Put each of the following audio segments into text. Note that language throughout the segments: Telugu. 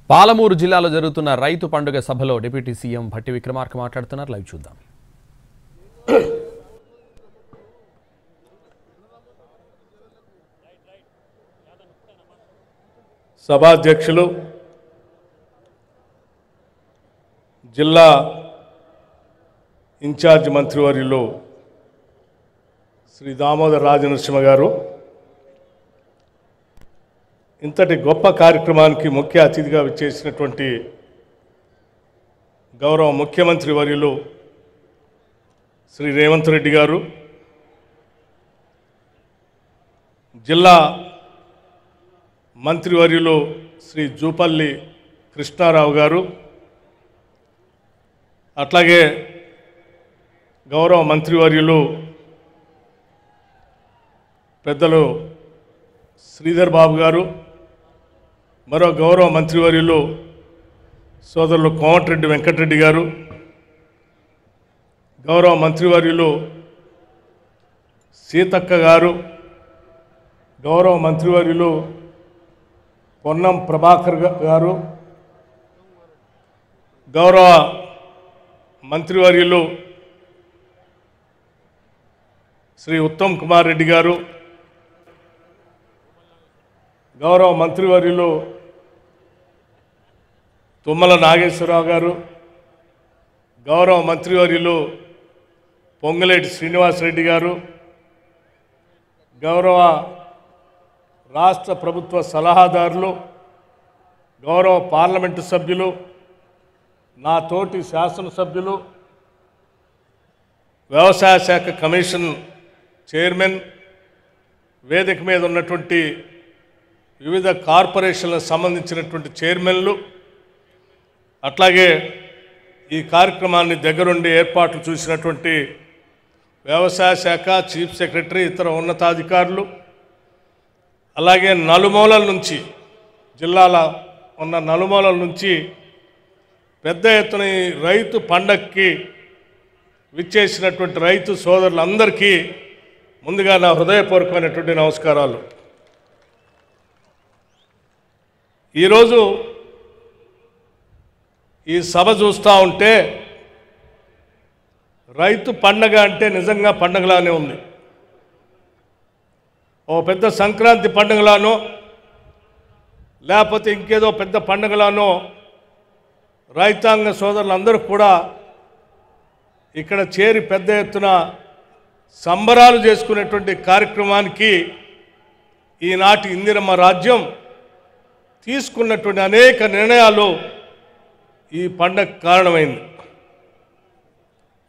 పాలమూరు జిల్లాలో జరుగుతున్న రైతు పండుగ సభలో డిప్యూటీ సీఎం భట్టి విక్రమార్క మాట్లాడుతున్నారు. లైవ్ చూద్దాం. సభాధ్యక్షులు, జిల్లా ఇన్ఛార్జ్ మంత్రివర్యులు శ్రీ దామోదర్ రాజనరసింహ గారు, ఇంతటి గొప్ప కార్యక్రమానికి ముఖ్య అతిథిగా విచ్చేసినటువంటి గౌరవ ముఖ్యమంత్రి వర్యులు శ్రీ రేవంత్ రెడ్డి గారు, జిల్లా మంత్రివర్యులు శ్రీ జూపల్లి కృష్ణారావు గారు, అట్లాగే గౌరవ మంత్రివర్యులు పెద్దలు శ్రీధర్ బాబు గారు, మరో గౌరవ మంత్రివర్యులు సోదరులు కోమటిరెడ్డి వెంకటరెడ్డి గారు, గౌరవ మంత్రివర్యులు సీతక్క గారు, గౌరవ మంత్రివర్యులు పొన్నం ప్రభాకర్ గారు, గౌరవ మంత్రివర్యులు శ్రీ ఉత్తమ్ కుమార్ రెడ్డి గారు, గౌరవ మంత్రివర్యులు తుమ్మల నాగేశ్వరరావు గారు, గౌరవ మంత్రివర్యులు పొంగులేటి శ్రీనివాసరెడ్డి గారు, గౌరవ రాష్ట్ర ప్రభుత్వ సలహాదారులు, గౌరవ పార్లమెంటు సభ్యులు, నా తోటి శాసనసభ్యులు, వ్యవసాయ శాఖ కమిషన్ చైర్మన్, వేదిక మీద ఉన్నటువంటి వివిధ కార్పొరేషన్లకు సంబంధించినటువంటి చైర్మన్లు, అట్లాగే ఈ కార్యక్రమాన్ని దగ్గరుండి ఏర్పాట్లు చూసినటువంటి వ్యవసాయ శాఖ చీఫ్ సెక్రటరీ, ఇతర ఉన్నతాధికారులు, అలాగే నలుమూలల నుంచి, జిల్లాల ఉన్న నలుమూలల నుంచి పెద్ద ఎత్తున ఈ రైతు పండగకి విచ్చేసినటువంటి రైతు సోదరులందరికీ ముందుగా నా హృదయపూర్వకమైనటువంటి నమస్కారాలు. ఈరోజు ఈ సభ చూస్తూ ఉంటే రైతు పండగ అంటే నిజంగా పండగలానే ఉంది. ఓ పెద్ద సంక్రాంతి పండుగలానో లేకపోతే ఇంకేదో పెద్ద పండుగలానో రైతాంగ సోదరులందరూ కూడా ఇక్కడ చేరి పెద్ద ఎత్తున సంబరాలు చేసుకునేటువంటి కార్యక్రమానికి ఈనాటి ఇందిరమ్మ రాజ్యం తీసుకున్నటువంటి అనేక నిర్ణయాలు ఈ పండగ కారణమైంది.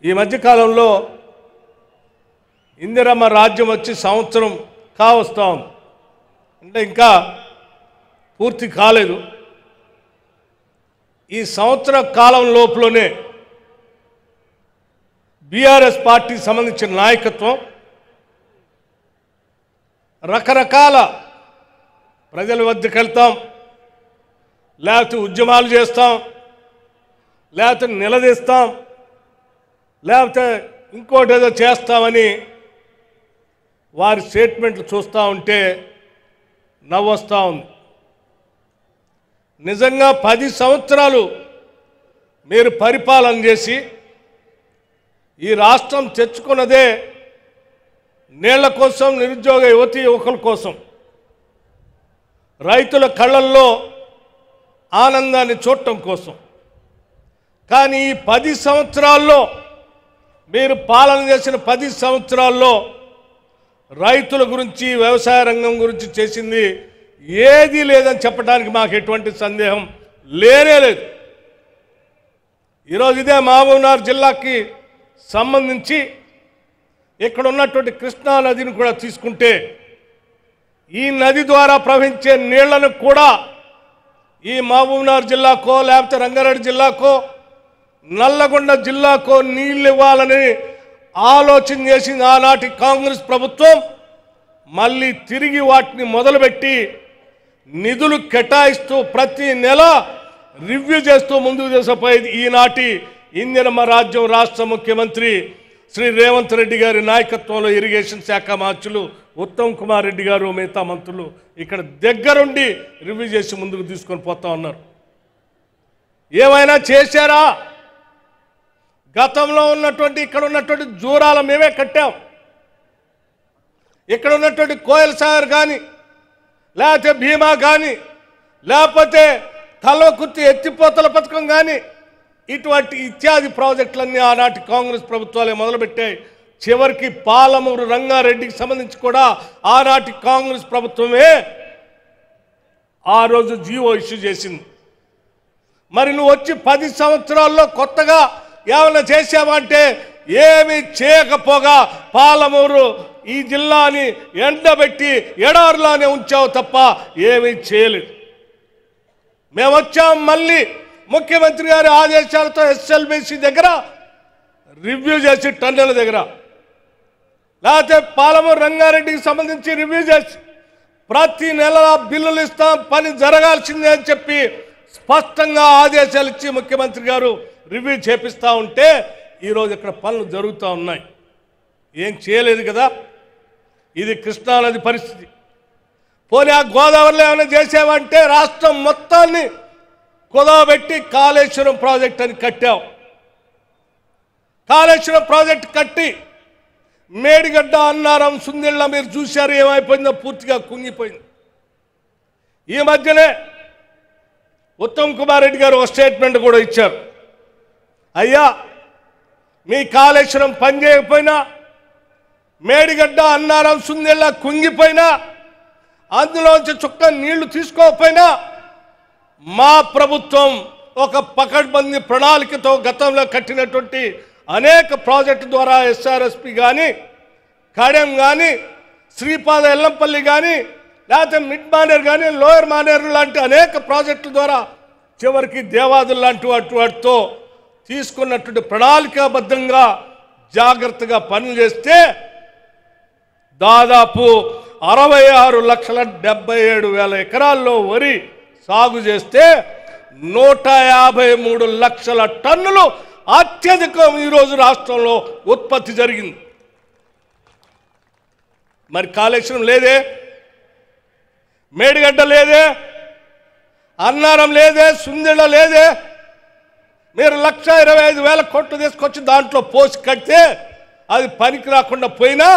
ఈ మధ్యకాలంలో ఇందిరమ్మ రాజ్యం వచ్చి సంవత్సరం కావస్తా ఉంది, అంటే ఇంకా పూర్తి కాలేదు. ఈ సంవత్సర కాలం లోపులోనే బీఆర్ఎస్ పార్టీకి సంబంధించిన నాయకత్వం రకరకాల ప్రజల వద్దకు వెళ్తాం, లేకపోతే ఉద్యమాలు చేస్తాం, లేకపోతే నిలదీస్తాం, లేకపోతే ఇంకోటి ఏదో చేస్తామని వారి స్టేట్మెంట్లు చూస్తూ ఉంటే నవ్వొస్తూ ఉంది. నిజంగా 10 సంవత్సరాలు మీరు పరిపాలన చేసి ఈ రాష్ట్రం తెచ్చుకున్నదే నీళ్ల కోసం, నిరుద్యోగ యువతీ యువకుల కోసం, రైతుల కళ్ళల్లో ఆనందాన్ని చూడటం కోసం. కానీ ఈ 10 సంవత్సరాల్లో మీరు పాలన చేసిన 10 సంవత్సరాల్లో రైతుల గురించి, వ్యవసాయ రంగం గురించి చేసింది ఏదీ లేదని చెప్పడానికి మాకు ఎటువంటి సందేహం లేనే లేదు. ఈరోజు ఇదే మహబూబ్నగర్ జిల్లాకి సంబంధించి ఇక్కడ ఉన్నటువంటి కృష్ణా నదిని కూడా తీసుకుంటే ఈ నది ద్వారా ప్రవహించే నీళ్లను కూడా ఈ మహబూబ్నగర్ జిల్లాకో లేకపోతే రంగారెడ్డి జిల్లాకో నల్లగొండ జిల్లాకో నీళ్ళు ఇవ్వాలని ఆలోచన చేసింది ఆనాటి కాంగ్రెస్ ప్రభుత్వం. మళ్ళీ తిరిగి వాటిని మొదలుపెట్టి నిధులు కేటాయిస్తూ ప్రతి నెల రివ్యూ చేస్తూ ముందుకు తీసుకుపోయేది ఈనాటి ఇందిరమ్మ రాజ్యం రాష్ట్ర ముఖ్యమంత్రి శ్రీ రేవంత్ రెడ్డి గారి నాయకత్వంలో ఇరిగేషన్ శాఖ మంత్రులు ఉత్తమ్ కుమార్ రెడ్డి గారు మిగతా మంత్రులు ఇక్కడ దగ్గరుండి రివ్యూ చేసి ముందుకు తీసుకొని పోతా ఉన్నారు. ఏమైనా చేశారా? గతంలో ఉన్నటువంటి ఇక్కడ ఉన్నటువంటి జూరాల మేమే కట్టాం. ఇక్కడ ఉన్నటువంటి కోయల్ సాగర్ కానీ, లేకపోతే భీమా కానీ, లేకపోతే కల్వకుర్తి ఎత్తిపోతల పథకం కానీ, ఇటువంటి ఇత్యాది ప్రాజెక్టులన్నీ ఆనాటి కాంగ్రెస్ ప్రభుత్వాలే మొదలుపెట్టాయి. చివరికి పాలమూరు రంగారెడ్డికి సంబంధించి కూడా ఆనాటి కాంగ్రెస్ ప్రభుత్వమే ఆ రోజు జీవో ఇష్యూ చేసింది. మరి నువ్వు వచ్చి 10 సంవత్సరాల్లో కొత్తగా ఏమైనా చేసావంటే ఏమి చేయకపోగా పాలమూరు ఈ జిల్లాని ఎండబెట్టి ఎడారులానే ఉంచావు తప్ప ఏమీ చేయలేదు. మేము వచ్చాం మళ్ళీ ముఖ్యమంత్రి గారి ఆదేశాలతో ఎస్ఎల్బిసి దగ్గర రివ్యూ చేసి టన్నెల దగ్గర, లేకపోతే పాలమూరు రంగారెడ్డికి సంబంధించి రివ్యూ చేసి ప్రతి నెల బిల్లులు ఇస్తాం, పని జరగాల్సిందే అని చెప్పి స్పష్టంగా ఆదేశాలు ఇచ్చి ముఖ్యమంత్రి గారు రివ్యూ చేపిస్తూ ఉంటే ఈరోజు ఇక్కడ పనులు జరుగుతూ ఉన్నాయి. ఏం చేయలేదు కదా. ఇది కృష్ణానది పరిస్థితి. పోనీ ఆ గోదావరిలో ఏమైనా చేసామంటే రాష్ట్రం మొత్తాన్ని కుదవబెట్టి కాళేశ్వరం ప్రాజెక్ట్ అని కట్టాం. కాళేశ్వరం ప్రాజెక్ట్ కట్టి మేడిగడ్డ, అన్నారం, సుందిళ్ళ మీరు చూశారు ఏమైపోయిందో, పూర్తిగా కుంగిపోయింది. ఈ మధ్యనే ఉత్తమ్ కుమార్ రెడ్డి గారు ఒక స్టేట్మెంట్ కూడా ఇచ్చారు. అయ్యా, మీ కాళేశ్వరం పని చేయకపోయినా, మేడిగడ్డ, అన్నారం, సుందిళ్ళ కుంగిపోయినా, అందులోంచి చుక్క నీళ్లు తీసుకోకపోయినా మా ప్రభుత్వం ఒక పకడ్బందీ ప్రణాళికతో గతంలో కట్టినటువంటి అనేక ప్రాజెక్టు ద్వారా ఎస్ఆర్ఎస్పి కానీ, కడెం కానీ, శ్రీపాద ఎల్లంపల్లి కానీ, లేకపోతే మిడ్ మానేర్ కానీ, లోయర్ మానేర్ లాంటి అనేక ప్రాజెక్టుల ద్వారా చివరికి దేవాదులు లాంటి వాటితో తీసుకున్నటువంటి ప్రణాళికాబద్ధంగా జాగ్రత్తగా పనులు చేస్తే దాదాపు 66,77,000 ఎకరాల్లో వరి సాగు చేస్తే 153 లక్షల టన్నులు అత్యధికం ఈరోజు రాష్ట్రంలో ఉత్పత్తి జరిగింది. మరి కాళేశ్వరం లేదే, మేడిగడ్డ లేదే, అన్నారం లేదే, సుందిళ్ళ లేదే. మీరు 1,25,000 కోట్లు తీసుకొచ్చి దాంట్లో పోసి కడితే అది పనికి రాకుండా పోయినా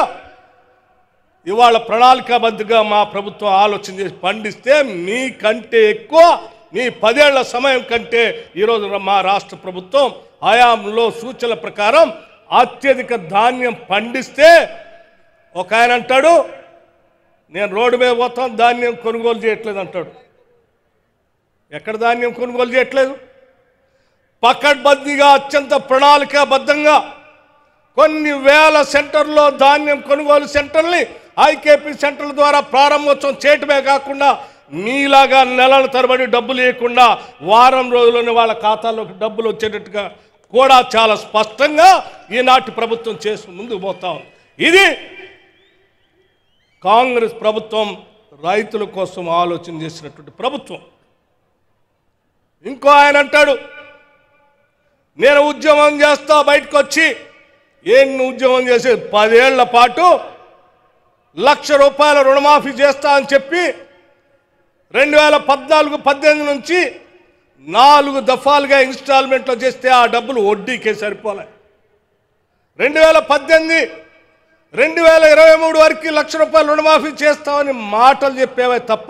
ఇవాళ ప్రణాళికాబద్ధంగా మా ప్రభుత్వం ఆలోచన చేసి పండిస్తే మీకంటే ఎక్కువ, మీ 10 ఏళ్ల సమయం కంటే ఈరోజు మా రాష్ట్ర ప్రభుత్వం హయాంలో సూచనల ప్రకారం అత్యధిక ధాన్యం పండిస్తే ఒక ఆయన అంటాడు నేను రోడ్డు మీద పోతాం ధాన్యం కొనుగోలు చేయట్లేదు అంటాడు. ఎక్కడ ధాన్యం కొనుగోలు చేయట్లేదు? పకడ్బందీగా అత్యంత ప్రణాళికాబద్ధంగా కొన్ని వేల సెంటర్లో ధాన్యం కొనుగోలు సెంటర్ని ఐకేపీ సెంటర్ల ద్వారా ప్రారంభోత్సవం చేయటమే కాకుండా మీలాగా నెలల తరబడి డబ్బులు ఇవ్వకుండా వారం రోజుల్లోనే వాళ్ళ ఖాతాల్లోకి డబ్బులు వచ్చేటట్టుగా కూడా చాలా స్పష్టంగా ఈనాటి ప్రభుత్వం చేసి ముందుకు పోతా ఉంది. ఇది కాంగ్రెస్ ప్రభుత్వం రైతుల కోసం ఆలోచన చేసినటువంటి ప్రభుత్వం. ఇంకో ఆయన అంటాడు నేను ఉద్యమం చేస్తా, బయటకు వచ్చి ఏం ఉద్యమం చేసేది 10 ఏళ్ల పాటు ₹1,00,000 రుణమాఫీ చేస్తా అని చెప్పి 2014-18 నుంచి 4 దఫాలుగా ఇన్స్టాల్మెంట్లో చేస్తే ఆ డబ్బులు వడ్డీకే సరిపోలే. 2018-2023 వరకు ₹1,00,000 రుణమాఫీ చేస్తామని మాటలు చెప్పేవే తప్ప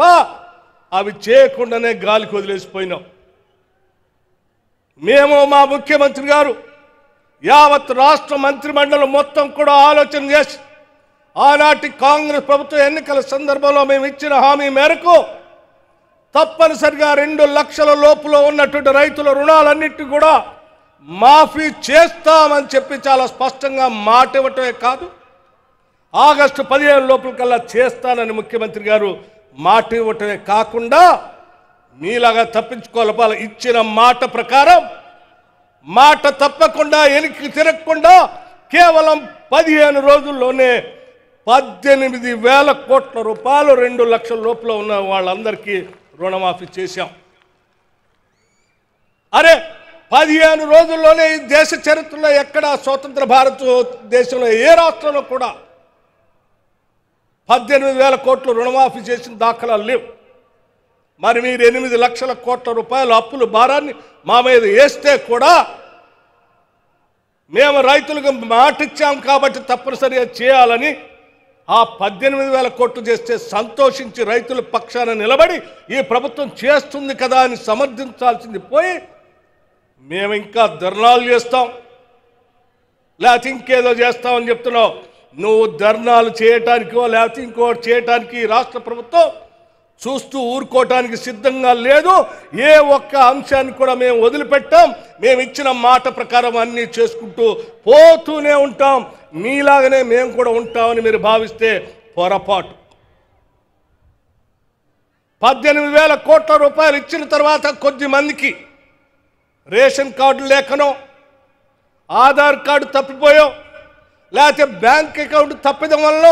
అవి చేయకుండానే గాలికి వదిలేసిపోయినాం. మేము మా ముఖ్యమంత్రి గారు యావత్ రాష్ట్ర మంత్రిమండలి మొత్తం కూడా ఆలోచన చేసి ఆనాటి కాంగ్రెస్ ప్రభుత్వ ఎన్నికల సందర్భంలో మేము ఇచ్చిన హామీ మేరకు తప్పనిసరిగా 2 లక్షల లోపులో ఉన్నటువంటి రైతుల రుణాలన్నింటినీ కూడా మాఫీ చేస్తామని చెప్పి చాలా స్పష్టంగా మాట ఇవ్వటమే కాదు, ఆగస్టు 15 లోపల కల్లా చేస్తానని ముఖ్యమంత్రి గారు మాట ఇవ్వటమే కాకుండా మీలాగా తప్పించుకోవాలి ఇచ్చిన మాట ప్రకారం మాట తప్పకుండా వెనక్కి తిరగకుండా కేవలం 15 రోజుల్లోనే 18,000 కోట్ల రూపాయలు 2 లక్షల లోపల ఉన్న వాళ్ళందరికీ రుణమాఫీ చేశాం. అరే 15 రోజుల్లోనే ఈ దేశ చరిత్రలో ఎక్కడ స్వతంత్ర భారతదేశంలో ఏ రాష్ట్రంలో కూడా 18,000 కోట్లు రుణమాఫీ చేసిన దాఖలాలు లేవు. మరి మీరు 8 లక్షల కోట్ల రూపాయల అప్పుల భారాన్ని మా మీద వేస్తే కూడా మేము రైతులకు మాట ఇచ్చాం కాబట్టి తప్పనిసరిగా చేయాలని ఆ 18,000 కోట్లు చేస్తే సంతోషించి రైతుల పక్షాన నిలబడి ఈ ప్రభుత్వం చేస్తుంది కదా అని సమర్థించాల్సింది పోయి మేము ఇంకా ధర్నాలు చేస్తాం లేకపోతే ఇంకేదో చేస్తామని చెప్తున్నావు. నువ్వు ధర్నాలు చేయటానికో లేకపోతే ఇంకోటి చేయటానికి రాష్ట్ర ప్రభుత్వం చూస్తూ ఊరుకోవటానికి సిద్ధంగా లేదు. ఏ ఒక్క అంశాన్ని కూడా మేము వదిలిపెట్టాం. మేము ఇచ్చిన మాట ప్రకారం అన్నీ చేసుకుంటూ పోతూనే ఉంటాం. మీలాగనే మేము కూడా ఉంటామని మీరు భావిస్తే పొరపాటు. 18,000 కోట్ల రూపాయలు ఇచ్చిన తర్వాత కొద్ది మందికి రేషన్ కార్డు లేకనో ఆధార్ కార్డు తప్పిపోయో లేకపోతే బ్యాంక్ అకౌంట్ తప్పిదం వల్ల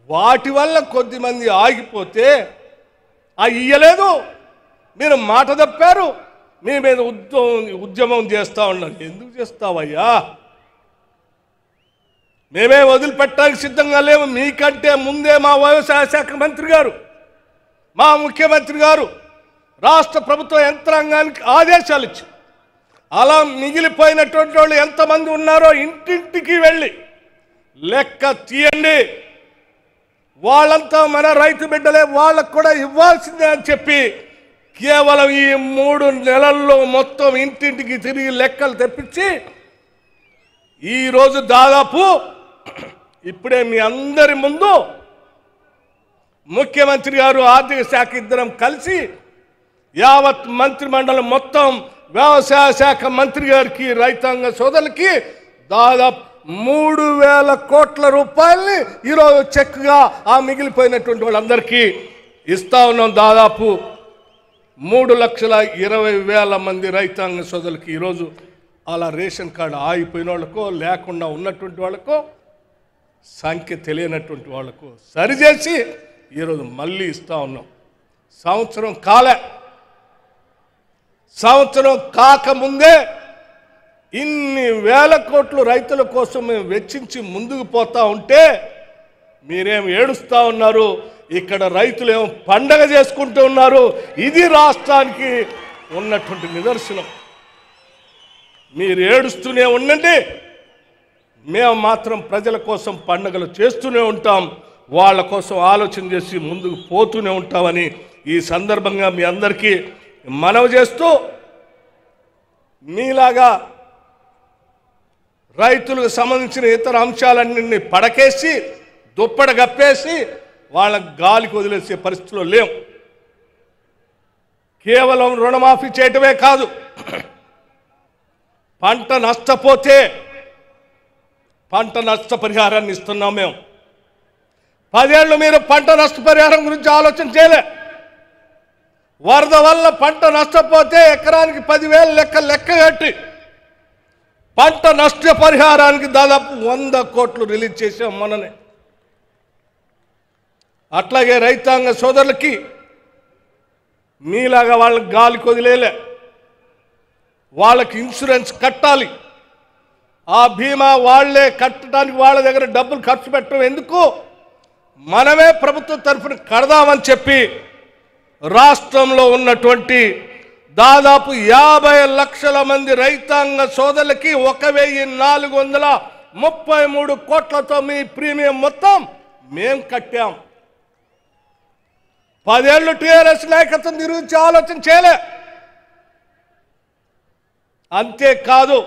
వాటి వల్ల కొద్దిమంది ఆగిపోతే ఇయ్యలేదు, మీరు మాట తప్పారు, మీ మీద ఉద్యమం చేస్తా ఉన్నారు. ఎందుకు చేస్తావయ్యా? మేమే వదిలిపెట్టడానికి సిద్ధంగా లేవు. మీకంటే ముందే మా వ్యవసాయ శాఖ మంత్రి గారు, మా ముఖ్యమంత్రి గారు రాష్ట్ర ప్రభుత్వ యంత్రాంగానికి ఆదేశాలు ఇచ్చి అలా మిగిలిపోయినటువంటి వాళ్ళు ఎంతమంది ఉన్నారో ఇంటింటికి వెళ్ళి లెక్క తీయండి. వాళ్ళంతా మన రైతు బిడ్డలే, వాళ్ళకు కూడా ఇవ్వాల్సిందే అని చెప్పి కేవలం ఈ 3 నెలల్లో మొత్తం ఇంటింటికి తిరిగి లెక్కలు తెప్పించి ఈరోజు దాదాపు ఇప్పుడే మీ అందరి ముందు ముఖ్యమంత్రి గారు ఆర్థిక శాఖ ఇద్దరం కలిసి యావత్ మంత్రి మండలం మొత్తం వ్యవసాయ శాఖ మంత్రి గారికి రైతాంగ సోదరులకి దాదాపు 3,000 కోట్ల రూపాయల్ని ఈరోజు చెక్గా ఆ మిగిలిపోయినటువంటి వాళ్ళందరికీ ఇస్తా ఉన్నాం. దాదాపు 3,20,000 మంది రైతాంగ సోదరులకి ఈరోజు అలా రేషన్ కార్డు ఆగిపోయిన వాళ్ళకో లేకుండా ఉన్నటువంటి వాళ్ళకో సంఖ్య తెలియనటువంటి వాళ్ళకు సరిచేసి ఈరోజు మళ్ళీ ఇస్తా ఉన్నాం. సంవత్సరం కాకముందే ఇన్ని వేల కోట్లు రైతుల కోసం మేము వెచ్చించి ముందుకు పోతా ఉంటే మీరేం ఏడుస్తూ ఉన్నారు, ఇక్కడ రైతులేమో పండగ చేసుకుంటూ ఉన్నారు. ఇది రాష్ట్రానికి ఉన్నటువంటి నిదర్శనం. మీరు ఏడుస్తూనే ఉండండి, మేము మాత్రం ప్రజల కోసం పండగలు చేస్తూనే ఉంటాం, వాళ్ళ కోసం ఆలోచన చేసి ముందుకు పోతూనే ఉంటామని ఈ సందర్భంగా మీ అందరికీ మనవి చేస్తూ, మీలాగా రైతులకు సంబంధించిన ఇతర అంశాలన్నింటినీ పడకేసి దుప్పడ గప్పేసి వాళ్ళ గాలికి వదిలేసే పరిస్థితిలో లేవు. కేవలం రుణమాఫీ చేయటమే కాదు, పంట నష్టపోతే పంట నష్టపరిహారాన్ని ఇస్తున్నాం. మేము 10 ఏళ్ళు మీరు పంట నష్టపరిహారం గురించి ఆలోచన చేయలే. వరద వల్ల పంట నష్టపోతే ఎకరానికి 10,000 లెక్క కట్టి పంట నష్టపరిహారానికి దాదాపు 100 కోట్లు రిలీజ్ చేసాం మొన్ననే. అట్లాగే రైతాంగ సోదరులకి మీలాగా వాళ్ళకి గాలికి వదిలేలే, వాళ్ళకి ఇన్సూరెన్స్ కట్టాలి. ఆ బీమా వాళ్లే కట్టడానికి వాళ్ళ దగ్గర డబ్బులు ఖర్చు పెట్టడం ఎందుకు, మనమే ప్రభుత్వం తరఫున కడదామని చెప్పి రాష్ట్రంలో ఉన్నటువంటి దాదాపు 50 లక్షల మంది రైతాంగ సోదరులకి 1,433 కోట్లతో మీ ప్రీమియం మొత్తం మేం కట్టాం. 10 ఏళ్ళు టీఆర్ఎస్ నాయకత్వం గురించి ఆలోచన చేయలే. అంతేకాదు,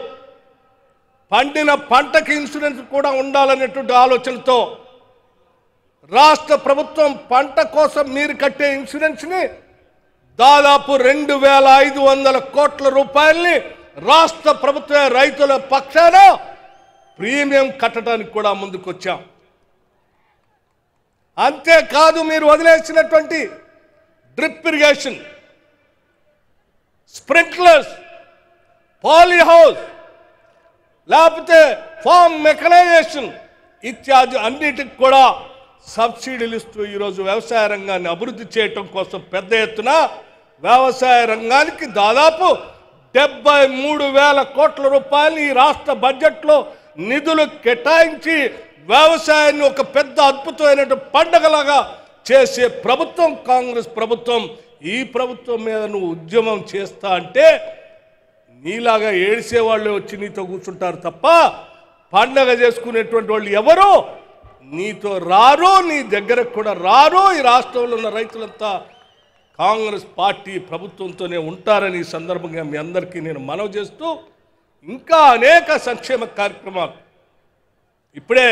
పండిన పంటకి ఇన్సూరెన్స్ కూడా ఉండాలనేటువంటి ఆలోచనతో రాష్ట్ర ప్రభుత్వం పంట కోసం మీరు కట్టే ఇన్సూరెన్స్ని దాదాపు 2,500 కోట్ల రూపాయల్ని రాష్ట్ర ప్రభుత్వ రైతుల పక్షాన ప్రీమియం కట్టడానికి కూడా ముందుకొచ్చాం. అంతేకాదు, మీరు వదిలేసినటువంటి drip irrigation, sprinklers, poly house, లేకపోతే ఫార్మ్ మెకనైజేషన్ ఇత్యాది అన్నిటికి కూడా సబ్సిడీలు ఇస్తూ ఈరోజు వ్యవసాయ రంగాన్ని అభివృద్ధి చేయటం కోసం పెద్ద ఎత్తున వ్యవసాయ రంగానికి దాదాపు 73,000 కోట్ల రూపాయలు ఈ రాష్ట్ర బడ్జెట్లో నిధులు కేటాయించి వ్యవసాయాన్ని ఒక పెద్ద అద్భుతమైన పండగలాగా చేసే ప్రభుత్వం కాంగ్రెస్ ప్రభుత్వం. ఈ ప్రభుత్వం మీద నువ్వు ఉద్యమం చేస్తా అంటే నీలాగా ఏడిసే వాళ్ళు వచ్చి నీతో కూర్చుంటారు తప్ప పండగ చేసుకునేటువంటి వాళ్ళు ఎవరో నీతో రారు, నీ దగ్గరకు కూడా రారు. ఈ రాష్ట్రంలో ఉన్న రైతులంతా కాంగ్రెస్ పార్టీ ప్రభుత్వంతోనే ఉంటారని ఈ సందర్భంగా మీ అందరికీ నేను మనవి చేస్తూ, ఇంకా అనేక సంక్షేమ కార్యక్రమాలు ఇప్పుడే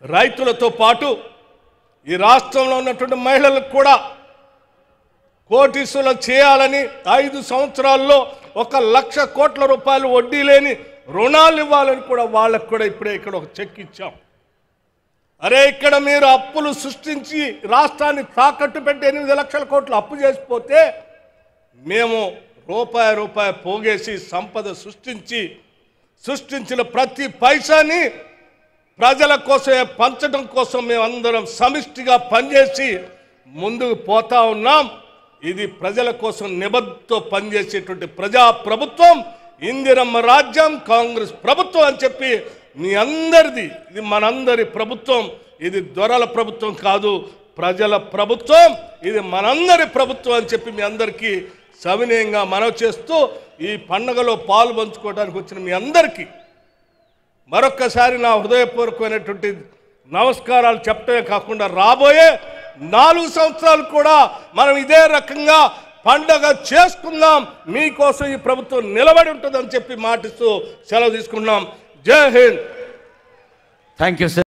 రైతులతో పాటు ఈ రాష్ట్రంలో ఉన్నటువంటి మహిళలకు కూడా కోటీసులు చేయాలని 5 సంవత్సరాల్లో 1,00,000 కోట్ల రూపాయలు వడ్డీ లేని రుణాలు ఇవ్వాలని కూడా వాళ్ళకు కూడా ఇప్పుడే ఇక్కడ ఒక చెక్ ఇచ్చాం. అరే ఇక్కడ మీరు అప్పులు సృష్టించి రాష్ట్రాన్ని తాకట్టు పెట్టి 8 లక్షల కోట్లు అప్పు చేసిపోతే మేము రూపాయి పోగేసి సంపద సృష్టించిన ప్రతి పైసాని ప్రజల కోసమే పంచడం కోసం మేమందరం సమిష్టిగా పనిచేసి ముందుకు పోతా ఉన్నాం. ఇది ప్రజల కోసం నిబద్ధతో పనిచేసేటువంటి ప్రజా ప్రభుత్వం, ఇందిరమ్మ రాజ్యం, కాంగ్రెస్ ప్రభుత్వం అని చెప్పి మీ అందరిది, ఇది మనందరి ప్రభుత్వం. ఇది దొరల ప్రభుత్వం కాదు, ప్రజల ప్రభుత్వం. ఇది మనందరి ప్రభుత్వం అని చెప్పి మీ అందరికీ సవినయంగా మనవి చేస్తూ, ఈ పండుగలో పాలు పంచుకోవడానికి వచ్చిన మీ అందరికీ మరొక్కసారి నా హృదయపూర్వకమైనటువంటి నమస్కారాలు చెప్పడమే కాకుండా రాబోయే 4 సంవత్సరాలు కూడా మనం ఇదే రకంగా పండగ చేసుకుందాం. మీకోసం ఈ ప్రభుత్వం నిలబడి ఉంటుందని చెప్పి మాటిస్తూ సెలవు తీసుకున్నాం. జై హింద్. Thank you sir.